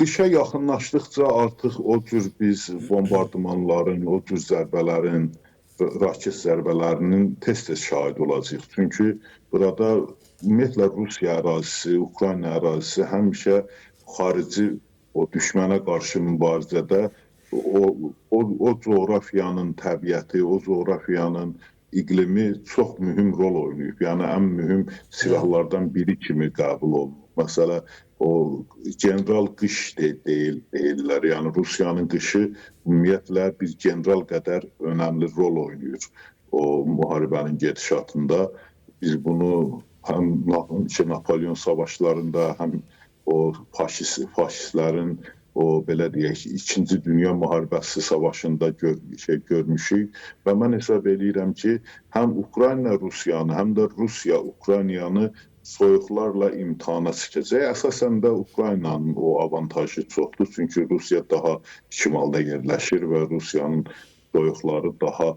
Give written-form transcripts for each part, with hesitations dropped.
qışa yaxınlaşdıqca artıq o cür biz bombardımanların, o cür zərbələrin, raket zərbələrinin tez-tez şahid olacağıq. Çünki burada ümumiyyətlə Rusiya ərazisi, Ukrayna ərazisi həmişə xarici o düşmənə qarşı mübarizədə o coğrafiyanın təbiəti, o coğrafiyanın iqlimi çox mühüm rol oynayıb. Yəni ən mühüm silahlardan biri kimi qəbul olunur. Məsələn, o general qış deyirlər. Yəni Rusiyanın qışı ümumiyyətlə bir general qədər önəmli rol oynayır o müharibənin gedişatında. Biz bunu həm Napolyon savaşlarında, həm o faşistlərin o belə deyək, 2-ci Dünya müharibəsi savaşında görmüşük və mən hesab edirəm ki, həm Ukrayna Rusiyanı, həm də Rusiya Ukraynanı soyuqlarla imtihana çəkəcək. Əsasən də Ukraynanın o avantajı çoxdur, çünki Rusiya daha şimalda yerləşir və Rusiyanın soyuqları daha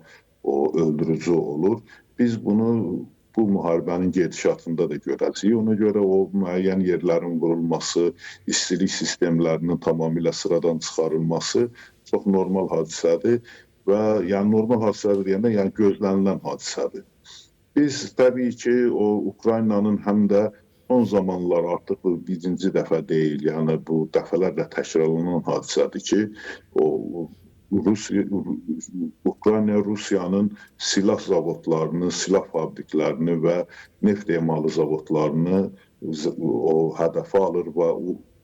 öldürücü olur. Biz bunu bu müharibənin gedişatında da görəcəyik. Ona görə o müəyyən yerlərin vurulması, istilik sistemlərinin tamamilə sıradan çıxarılması çox normal hadisədir və yəni normal hadisədir deyəndə, yəni gözlənilən hadisədir. Biz təbii ki, o Ukraynanın həm də son zamanlar artıq bu birinci dəfə deyil, yəni bu dəfələrlə təkrarlanan hadisədir ki, o Ukrayna Rusiyanın silah zavodlarını, silah fabriklərini və neft emalı zavodlarını o hədəfə alır və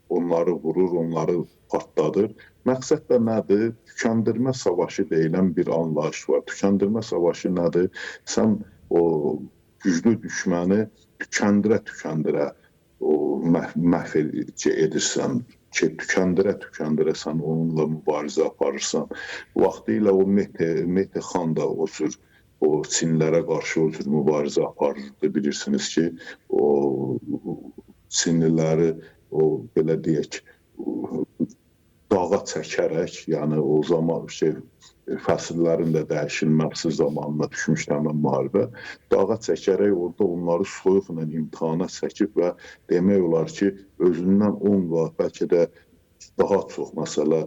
onları vurur, onları partladır. Məqsəd də nədir? Tükəndirmə savaşı deyilən bir anlayış var. Tükəndirmə savaşı nədir? Sən o güclü düşməni tükəndirə məhv edirsən ki, tükəndirə sən onunla mübarizə aparırsan. Vaxtilə o Mehdi Xan da o cür Çinlərə qarşı o cür mübarizə aparırdı. Bilirsiniz ki, o Çinliləri o belə deyək dağa çəkərək, yəni o zaman fəsillərin də dəyişilməsi zamanına düşmüşdü həmin müharibə. Dağa çəkərək orada onları soyuqla imtihana çəkib və demək olar ki, özündən 10 qat, bəlkə də daha çox, məsələ,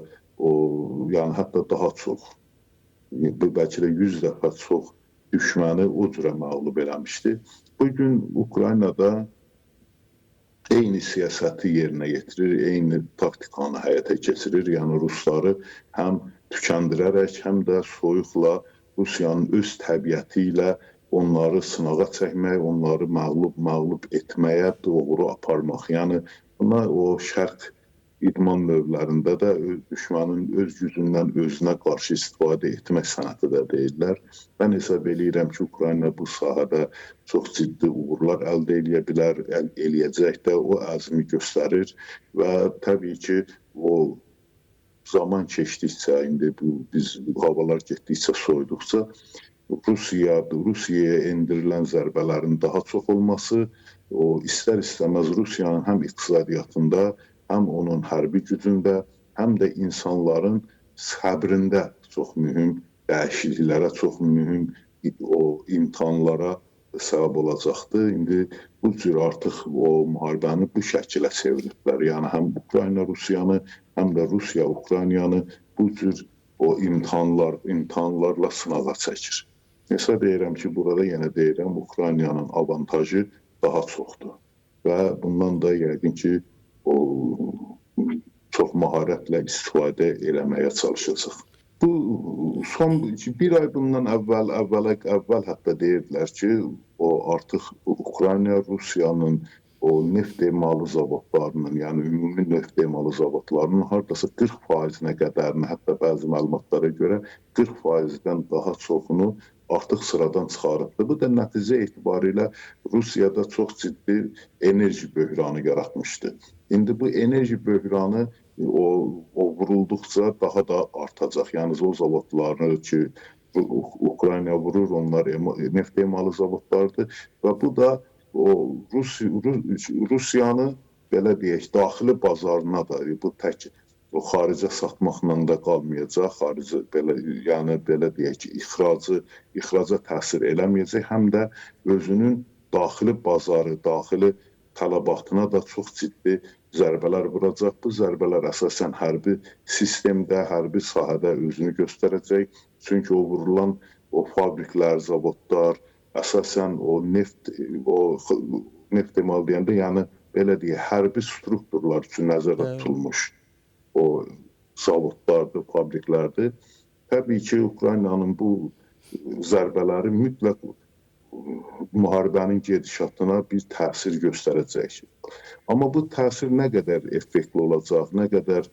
yəni hətta daha çox, bəlkə də 100 dəfə çox düşməni o cürə məğlub eləmişdi. Bugün Ukraynada eyni siyasəti yerinə yetirir, eyni taktikanı həyata keçirir. Yəni Rusları həm tükəndirərək, həm də soyuqla Rusiyanın öz təbiəti ilə onları sınağa çəkmək, onları məğlub etməyə doğru aparmaq. Yəni buna o şərq idman növlərində də düşmənin öz gücündən özünə qarşı istifadə etmək sənəti də deyirlər. Mən hesab edirəm ki, Ukrayna bu sahədə çox ciddi uğurlar əldə edə bilər, eləyəcək də, o əzmi göstərir və təbii ki, o zaman keçdikcə, indi biz havalar getdikcə soyuduqca Rusiyaya endirilən zərbələrin daha çox olması, o istər-istəməz Rusiyanın həm iqtisadiyyatında, həm onun hərbi gücündə, həm də insanların səbrində çox mühüm dəyişikliklərə, çox mühüm imtahanlara səbəb olacaqdır. İndi bu cür artıq o müharibəni bu şəkilə çeviriblər. Yəni həm Ukrayna Rusiyanı, həm də Rusiya Ukraynanı bu cür o imtahanlarla sınağa çəkir. Hesab edirəm ki, burada yenə deyirəm, Ukraynanın avantajı daha çoxdur və bundan da yəqin ki, çox məharətlə istifadə eləməyə çalışacaq. Bu son bir ay bundan əvvəl hətta deyirdilər ki, o artıq Ukrayna Rusiyanın o neft emalı zavodlarının, yəni ümumi neft emalı zavodlarının hardasa 40%-nə qədərini, hətta bəzi məlumatlara görə 40%-dən daha çoxunu artıq sıradan çıxarıbdır. Bu da nəticə etibarilə Rusiyada çox ciddi enerji böhranı yaratmışdı. İndi bu enerji böhranı o vurulduqca daha da artacaq. Yəni o zavodları ki, Ukrayna vurur, onlar neft emalı zavodlardır və bu da Rusiyanı belə deyək, daxili bazarına da bu tək xaricə satmaqla da qalmayacaq, yəni belə deyək ki, ixraca təsir eləməyəcək, həm də özünün daxili bazarı, daxili tələbatına da çox ciddi zərbələr vuracaq. Bu zərbələr əsasən hərbi sistemdə, hərbi sahədə özünü göstərəcək. Çünki o vurulan o fabriklər, zavodlar, əsasən o neft emal deyəndə, yəni belə deyək, hərbi strukturlar üçün nəzərdə tutulmuş o zavodlardır, fabriklərdir. Təbii ki, Ukraynanın bu zərbələri mütləq müharibənin gedişatına bir təsir göstərəcək. Amma bu təsir nə qədər effektli olacaq, nə qədər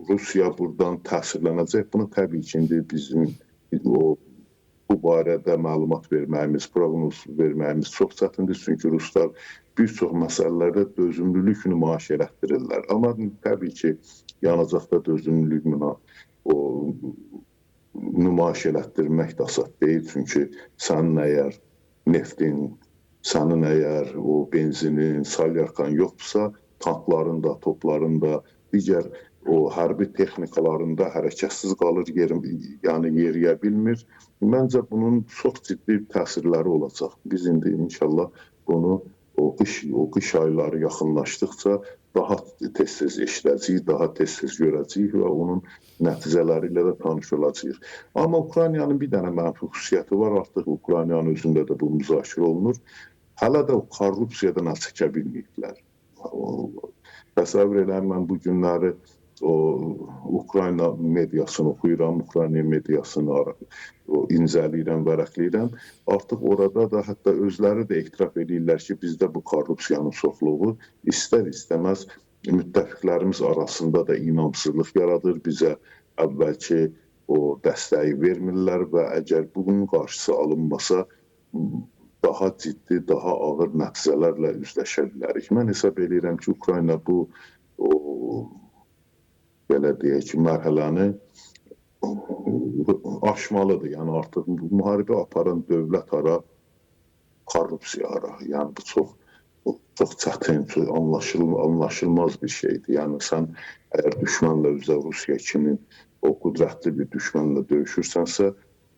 Rusiya buradan təsirlənəcək, bunu təbii ki, indi bizim bu barədə məlumat verməyimiz, proqnoz verməyimiz çox çətindir. Çünki ruslar bir çox məsələlərdə dözümlülük nümayiş elətdirirlər. Amma təbii ki, yanacaqda dözümlülük nümayiş elətdirmək də asad deyil. Çünki sənin əgər neftin, sənin əgər o benzinin, salyarkan yoxdursa, tankların da, topların da, digər o hərbi texnikalarında hərəkətsiz qalır, yəni yeriyə bilmir. Məncə bunun çox ciddi təsirləri olacaq. Biz indi inşallah bunu o qış ayları yaxınlaşdıqca daha tez-tez eşidəcəyik, daha tez-tez görəcəyik və onun nəticələri ilə də tanış olacağıq. Amma Ukraynanın bir dənə mənfi xüsusiyyəti var, artıq Ukraynanın özündə də bu müzakirə olunur. Hələ də o korrupsiyadan əl çəkə bilməyiblər. Təsəvvür edəm, mən bu günləri Ukrayna mediasını oxuyuram, Ukrayna mediasını incələyirəm, vərəqləyirəm. Artıq orada da hətta özləri də etiraf edirlər ki, bizdə bu korrupsiyanın çoxluğu istər-istəməz müttəfiqlərimiz arasında da inamsızlıq yaradır, bizə əvvəlki o dəstəyi vermirlər və əgər bunun qarşısı alınmasa, daha ciddi, daha ağır nəticələrlə üzləşə bilərik. Mən hesab edirəm ki, Ukrayna bu belə deyək ki, mərhələni aşmalıdır. Yəni artıq müharibə aparan dövlət ara, korrupsiya ara. Yəni bu çox çətin, anlaşılmaz bir şeydir. Yəni sən əgər düşmənlə üzə Rusiya kimi o qüdrətli bir düşmənlə döyüşürsənsə,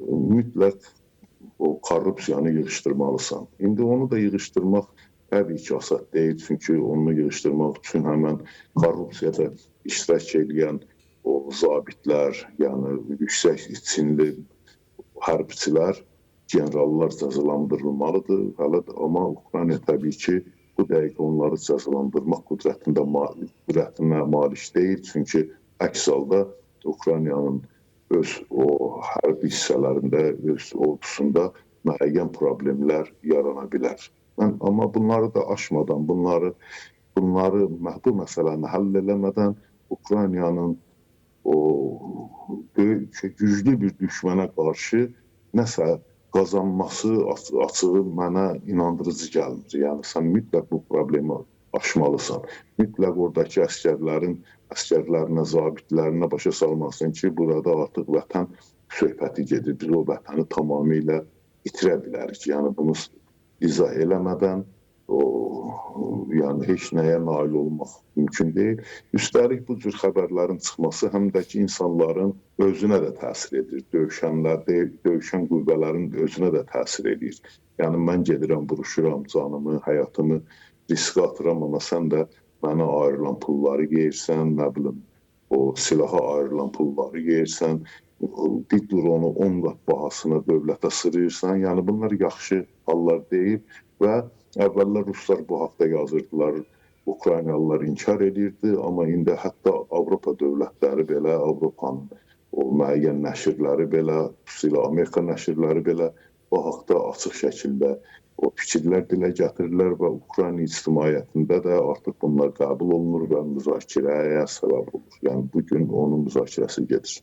mütləq o korrupsiyanı yığışdırmalısan. İndi onu da yığışdırmaq təbii ki, asad deyil. Çünki onu yığışdırmaq üçün həmən korrupsiyada iştirak edən o zabitlər, yəni yüksək içinli hərbçilər, generallar cəzalandırılmalıdır. Amma Ukrayna təbii ki, bu dəqiqə onları cəzalandırmaq qüdrətinə malik deyil. Çünki əks halda Ukraynanın öz o hərbi hissələrində, öz ordusunda müəyyən problemlər yarana bilər. Amma bunları da aşmadan, bu məsələni həll eləmədən Ukraynanın o güclü bir düşmənə qarşı nəsə qazanması açığı mənə inandırıcı gəlmir. Yəni sən mütləq bu problemi aşmalısan. Mütləq oradakı əsgərlərinə, zabitlərinə başa salmalısın ki, burada artıq vətən söhbəti gedir. Biz o vətəni tamamilə itirə bilərik. Yəni bunu izah eləmədən yəni heç nəyə nail olmaq mümkün deyil. Üstəlik bu cür xəbərlərin çıxması həm də ki, insanların özünə də təsir edir. Döyüşən qüvvələrin özünə də təsir edir. Yəni mən gedirəm, vuruşuram, canımı, həyatımı riskə atıram, amma sən də mənə ayrılan pulları yeyirsən, nə bilim, o silaha ayrılan pulları yeyirsən, bir dronu 10 qat bahasına dövlətə sırıyırsan. Yəni bunlar yaxşı hallar deyil və əvvəllər ruslar bu haqda yazırdılar, Ukraynalılar inkar edirdi, amma indi hətta Avropa dövlətləri belə, Avropanın o müəyyən nəşrləri belə, xüsusilə Amerika nəşrləri belə bu haqda açıq şəkildə o fikirlər dilə gətirirlər və Ukrayna ictimaiyyətində də artıq bunlar qəbul olunur və müzakirəyə səbəb olur. Yəni bugün onun müzakirəsi gedir.